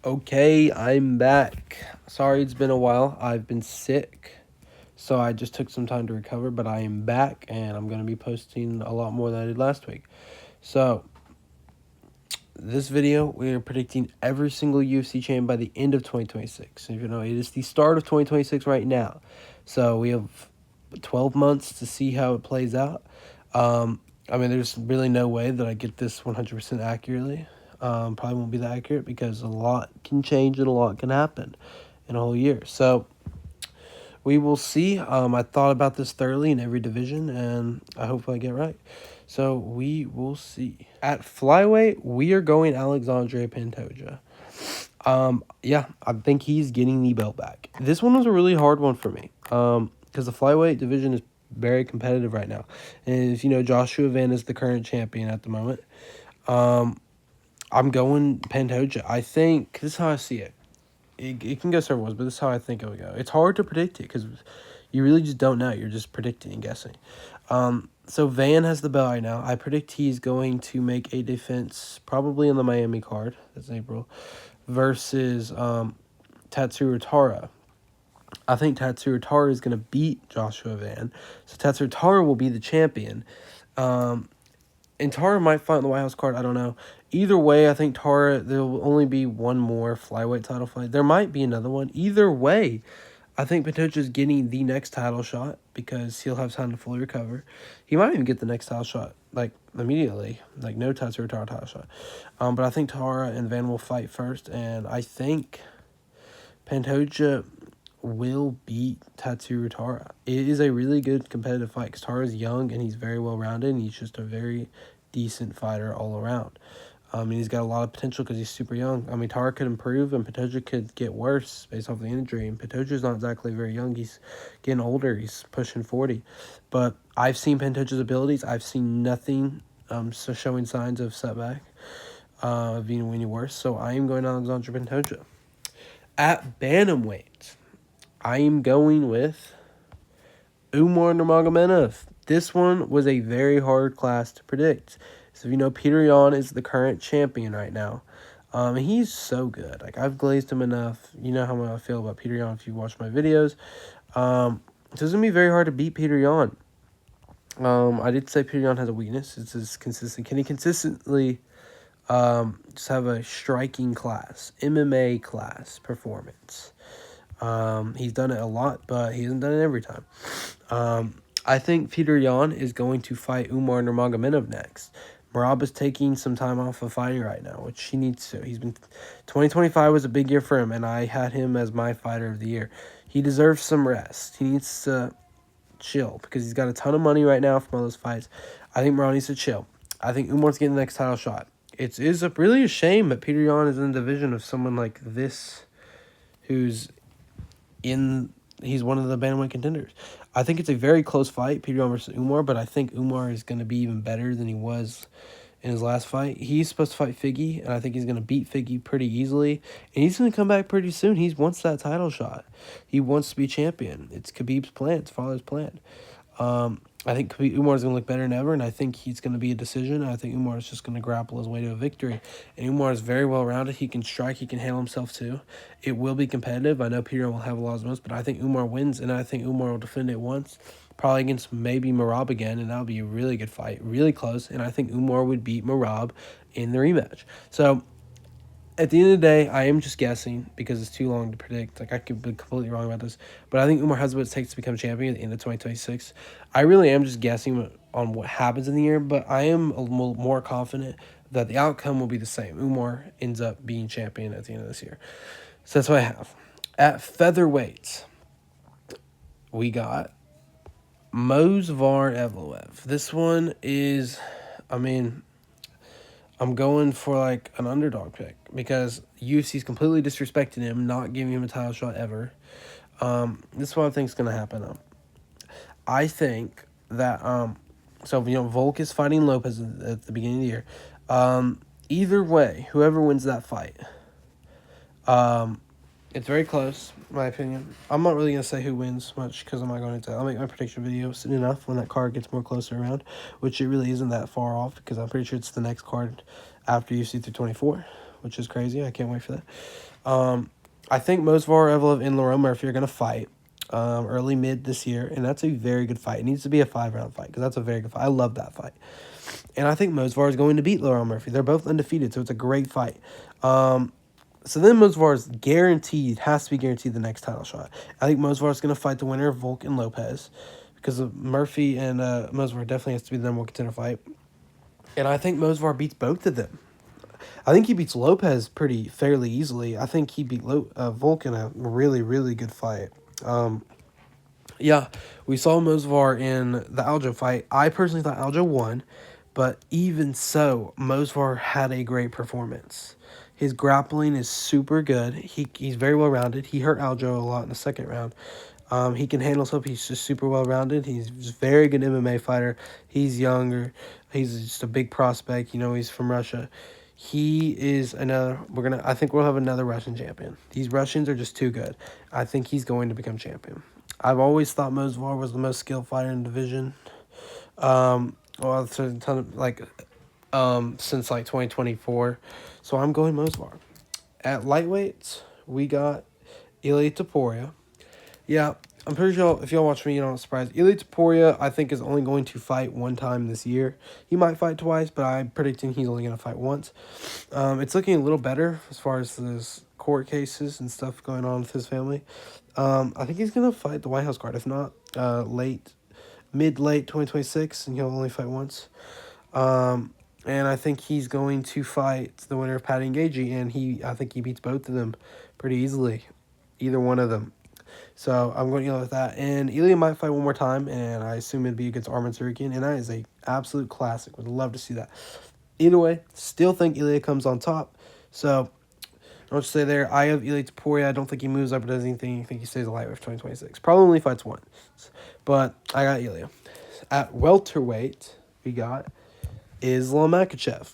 Okay, I'm back. Sorry it's been a while. I've been sick, so I just took some time to recover, but I am back and I'm going to be posting a lot more than I did last week. So, this video, we are predicting every single UFC champion by the end of 2026. If you know, it is the start of 2026 right now. So, we have 12 months to see how it plays out. There's really no way that I get this 100% accurately. Probably won't be that accurate because a lot can change and a lot can happen in a whole year. So we will see. I thought about this thoroughly in every division, and I hope I get right. So we will see. At flyweight, we are going Alexandre Pantoja. Yeah, I think he's getting the belt back. This one was a really hard one for me. Because the flyweight division is very competitive right now. And as you know, Joshua Van is the current champion at the moment. I'm going Pantoja. I think this is how I see it. It can go several ways, but this is how I think it would go. It's hard to predict it because you really just don't know. You're just predicting and guessing. So Van has the belt right now. I predict he's going to make a defense probably in the Miami card. That's April. Versus Tatsuro Tara. I think Tatsuro Tara is going to beat Joshua Van. So Tatsuro Tara will be the champion. And Tara might fight in the White House card. I don't know. Either way, I think Tara, there will only be one more flyweight title fight. There might be another one. Either way, I think Pantoja is getting the next title shot because he'll have time to fully recover. He might even get the next title shot, immediately. No Tatsuro Tara title shot. But I think Tara and Van will fight first. And I think Pantoja will beat Tatsuro Tara. It is a really good competitive fight because Tara's young and he's very well-rounded and he's just a very decent fighter all around. And he's got a lot of potential because he's super young. Tara could improve and Pantoja could get worse based off the injury. And Pantoja's not exactly very young. He's getting older. He's pushing 40. But I've seen Pantoja's abilities. I've seen nothing showing signs of setback, of being any worse. So I am going Alexandre Pantoja. At bantamweight, I am going with Umar Nurmagomedov. This one was a very hard class to predict. So you know, Peter Yan is the current champion right now. And he's so good. I've glazed him enough. You know how I feel about Peter Yan if you watch my videos. So it's going to be very hard to beat Peter Yan. I did say Peter Yan has a weakness. It's his consistent. Can he consistently just have a striking class, MMA class performance? He's done it a lot, but he hasn't done it every time. I think Peter Yan is going to fight Umar Nurmagomedov next. Merab is taking some time off of fighting right now, which he needs to. 2025 was a big year for him, and I had him as my fighter of the year. He deserves some rest. He needs to chill because he's got a ton of money right now from all those fights. I think Merab needs to chill. I think Umar's getting the next title shot. It is really a shame that Peter Yan is in the division of someone like this who's he's one of the bantamweight contenders. I think it's a very close fight, Peter Yan versus Umar, but I think Umar is going to be even better than he was in his last fight. He's supposed to fight Figgy, and I think he's going to beat Figgy pretty easily, and he's going to come back pretty soon. He wants that title shot. He wants to be champion. It's Khabib's plan. It's father's plan. I think Umar's going to look better than ever, and I think he's going to be a decision. I think Umar is just going to grapple his way to a victory. And Umar is very well-rounded. He can strike. He can handle himself, too. It will be competitive. I know Peter will have a lot of moves, but I think Umar wins, and I think Umar will defend it once, probably against maybe Merab again, and that'll be a really good fight, really close. And I think Umar would beat Merab in the rematch. So at the end of the day, I am just guessing because it's too long to predict. I could be completely wrong about this. But I think Umar has what it takes to become champion at the end of 2026. I really am just guessing on what happens in the year, but I am more confident that the outcome will be the same. Umar ends up being champion at the end of this year. So that's what I have. At featherweight, we got Movsar Evloev. This one is, I'm going for an underdog pick because UFC's completely disrespecting him, not giving him a title shot ever. This is what I think is going to happen though. I think that Volk is fighting Lopez at the beginning of the year. Either way, whoever wins that fight, it's very close, in my opinion. I'm not really going to say who wins much because I'm not going to. I'll make my prediction video soon enough when that card gets more closer around, which it really isn't that far off because I'm pretty sure it's the next card after UFC 224, which is crazy. I can't wait for that. I think Mosvar, Evloev, and Lerone Murphy are going to fight early mid this year, and that's a very good fight. It needs to be a 5-round fight because that's a very good fight. I love that fight. And I think Mosvar is going to beat Lerone Murphy. They're both undefeated, so it's a great fight. So then Mosvar is guaranteed, has to be guaranteed the next title shot. I think Mosvar is going to fight the winner of Volk and Lopez because of Murphy and Mosvar definitely has to be the number one contender fight. And I think Mosvar beats both of them. I think he beats Lopez pretty fairly easily. I think he beat Volk in a really, really good fight. Yeah, we saw Mosvar in the Aljo fight. I personally thought Aljo won, but even so, Mosvar had a great performance. His grappling is super good. He's very well rounded. He hurt Aljo a lot in the second round. He can handle stuff. He's just super well rounded. He's a very good MMA fighter. He's younger. He's just a big prospect. You know, he's from Russia. He is another. I think we'll have another Russian champion. These Russians are just too good. I think he's going to become champion. I've always thought Mosvar was the most skilled fighter in the division. Well, since like 2024. So I'm going Mosvar. At lightweight, we got Ilia Topuria. Yeah, I'm pretty sure if y'all watch me, you're not surprised. Ilia Topuria, I think, is only going to fight one time this year. He might fight twice, but I'm predicting he's only going to fight once. It's looking a little better as far as his court cases and stuff going on with his family. I think he's going to fight the White House card. If not, mid-late 2026, and he'll only fight once. And I think he's going to fight the winner of Patty and Gagey, and I think he beats both of them pretty easily, either one of them. So I'm going to go with that. And Ilia might fight one more time, and I assume it'd be against Arman Tsarukyan, and that is a absolute classic. Would love to see that. Either way, still think Ilia comes on top. So I'll just say there, I have Ilia Topuria. I don't think he moves up or does anything. I think he stays alive for 2026. Probably only fights once, but I got Ilia. At welterweight, we got Islam Makhachev.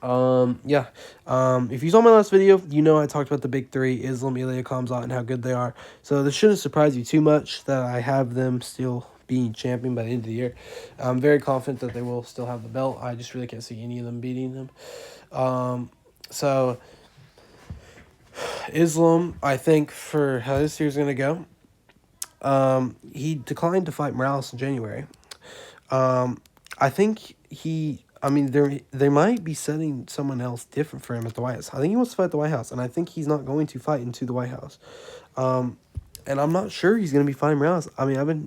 If you saw my last video, you know I talked about the big three, Islam, Ilia, Khamzat, and how good they are. So this shouldn't surprise you too much that I have them still being champion by the end of the year. I'm very confident that they will still have the belt. I just really can't see any of them beating them. So Islam, I think for how this year's going to go, he declined to fight Morales in January. I think they might be setting someone else different for him at the White House. I think he wants to fight at the White House, and I think he's not going to fight into the White House. And I'm not sure he's going to be fighting Morales.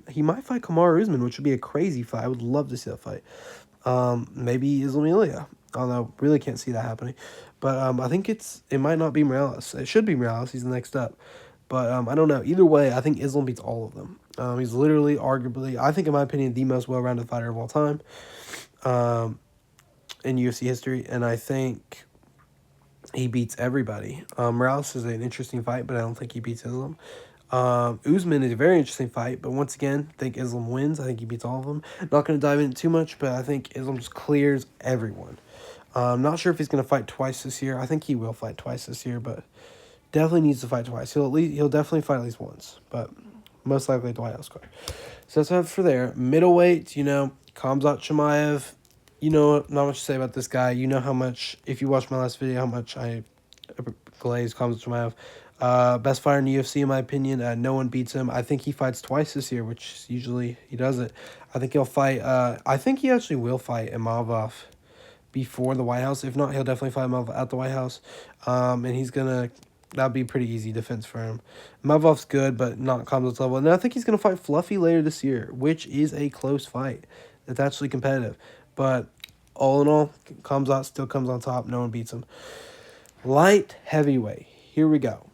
He might fight Kamaru Usman, which would be a crazy fight. I would love to see that fight. Maybe Islam Ilia, although really can't see that happening. But I think it might not be Morales. It should be Morales. He's the next up. But I don't know. Either way, I think Islam beats all of them. He's literally, arguably, I think in my opinion, the most well-rounded fighter of all time in UFC history. And I think he beats everybody. Morales is an interesting fight, but I don't think he beats Islam. Usman is a very interesting fight, but once again, I think Islam wins. I think he beats all of them. Not going to dive into too much, but I think Islam just clears everyone. I'm not sure if he's going to fight twice this year. I think he will fight twice this year, but definitely needs to fight twice. He'll definitely fight at least once, but most likely at the White House card. So that's what I have for there. Middleweight, Khamzat Chimaev. Not much to say about this guy. You know how much, if you watched my last video, how much I glaze Khamzat Chimaev. Best fighter in the UFC, in my opinion. No one beats him. I think he fights twice this year, which usually he doesn't. I think he'll fight. I think he actually will fight Imavov before the White House. If not, he'll definitely fight Imavov at the White House. And that'd be a pretty easy defense for him. Imavov's good, but not Khamzat's level. And I think he's going to fight Fluffy later this year, which is a close fight. It's actually competitive. But all in all, Khamzat still comes on top. No one beats him. Light heavyweight. Here we go.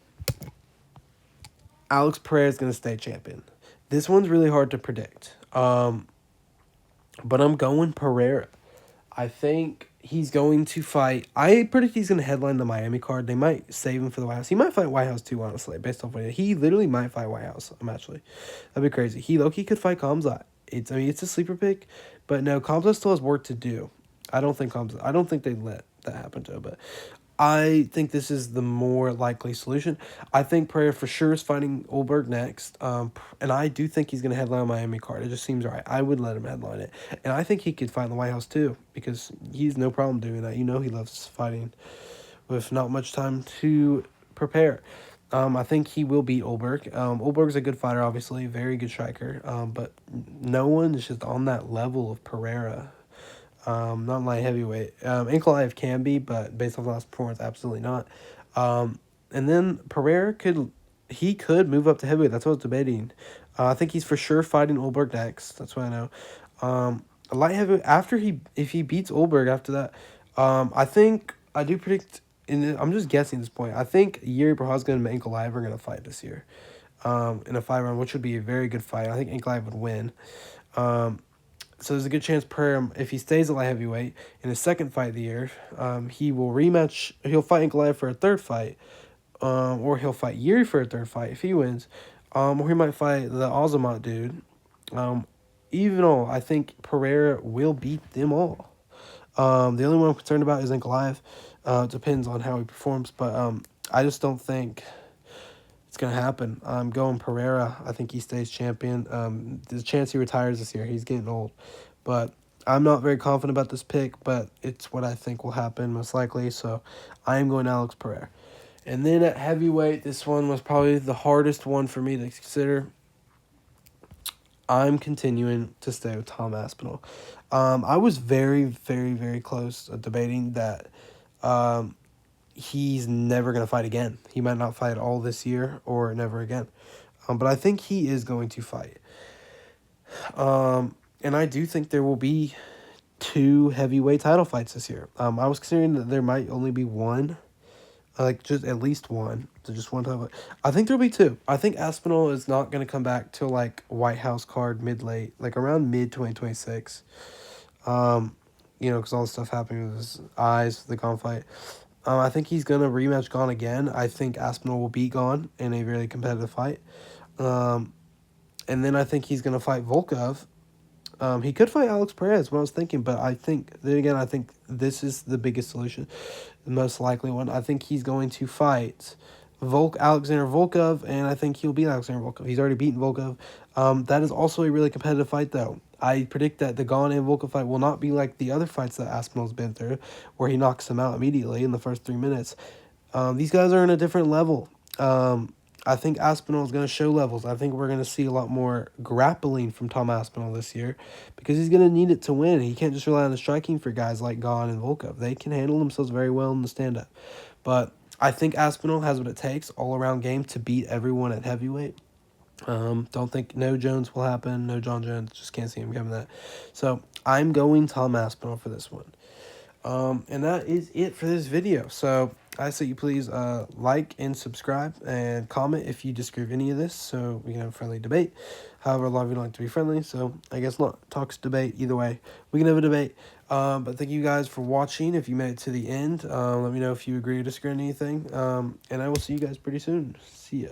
Alex Pereira is going to stay champion. This one's really hard to predict. But I'm going Pereira. I think he's going to fight. I predict he's going to headline the Miami card. They might save him for the White House. He might fight White House too, honestly, based off what he literally might fight White House. That'd be crazy. He low-key could fight Khamzat. It's a sleeper pick, but no, Khamzat still has work to do. I don't think they let that happen to him, but I think this is the more likely solution. I think Pereira for sure is fighting Olberg next, and I do think he's going to headline Miami card. It just seems right. I would let him headline it, and I think he could fight in the White House too, because he's no problem doing that. He loves fighting with not much time to prepare. I think he will beat Olberg. Olberg's a good fighter, obviously, very good striker. But no one is just on that level of Pereira. Not light heavyweight. Ankalaev can be, but based off last performance, absolutely not. And then Pereira could move up to heavyweight. That's what I was debating. I think he's for sure fighting Olberg next. That's what I know. A light heavyweight if he beats Olberg after that, I do predict. I'm just guessing at this point. I think Yuri Prochazka and Ankalaev are gonna fight this year, in a 5 round, which would be a very good fight. I think Ankalaev would win. So there's a good chance Pereira, if he stays at light heavyweight in his second fight of the year, he will rematch. He'll fight Ankalaev for a third fight, or he'll fight Yuri for a third fight if he wins, or he might fight the Azamat dude. Even all, I think Pereira will beat them all. The only one I'm concerned about is Ankalaev. It depends on how he performs, but I just don't think it's going to happen. I'm going Pereira. I think he stays champion. There's a chance he retires this year. He's getting old. But I'm not very confident about this pick, but it's what I think will happen most likely. So I am going Alex Pereira. And then at heavyweight, this one was probably the hardest one for me to consider. I'm continuing to stay with Tom Aspinall. I was very, very, very close debating that he's never going to fight again. He might not fight all this year or never again. But I think he is going to fight. And I do think there will be 2 heavyweight title fights this year. I was considering that there might only be one. Like, just at least one. So just one title fight. I think there'll be 2. I think Aspinall is not going to come back till, like, White House card mid-late. Like, around mid-2026. Because all the stuff happening with his eyes, the Gone fight. I think he's going to rematch Gone again. I think Aspinall will beat Gone in a really competitive fight. And then I think he's going to fight Volkov. He could fight Alex Perez, what I was thinking, but I think this is the biggest solution, the most likely one. I think he's going to fight Alexander Volkov, and I think he'll beat Alexander Volkov. He's already beaten Volkov. That is also a really competitive fight, though. I predict that the Gane and Volkov fight will not be like the other fights that Aspinall's been through, where he knocks him out immediately in the first 3 minutes. These guys are in a different level. I think Aspinall is going to show levels. I think we're going to see a lot more grappling from Tom Aspinall this year because he's going to need it to win. He can't just rely on the striking for guys like Gane and Volkov. They can handle themselves very well in the stand-up. But I think Aspinall has what it takes, all-around game, to beat everyone at heavyweight. Don't think no Jones will happen. No John Jones. Just can't see him coming that. So I'm going Tom Aspinall for this one. And that is it for this video. So I ask that you please like and subscribe and comment if you disagree with any of this so we can have a friendly debate. However, a lot of you don't like to be friendly, so I guess not. Talks, debate, either way. We can have a debate. But thank you guys for watching. If you made it to the end, let me know if you agree or disagree on anything. And I will see you guys pretty soon. See ya.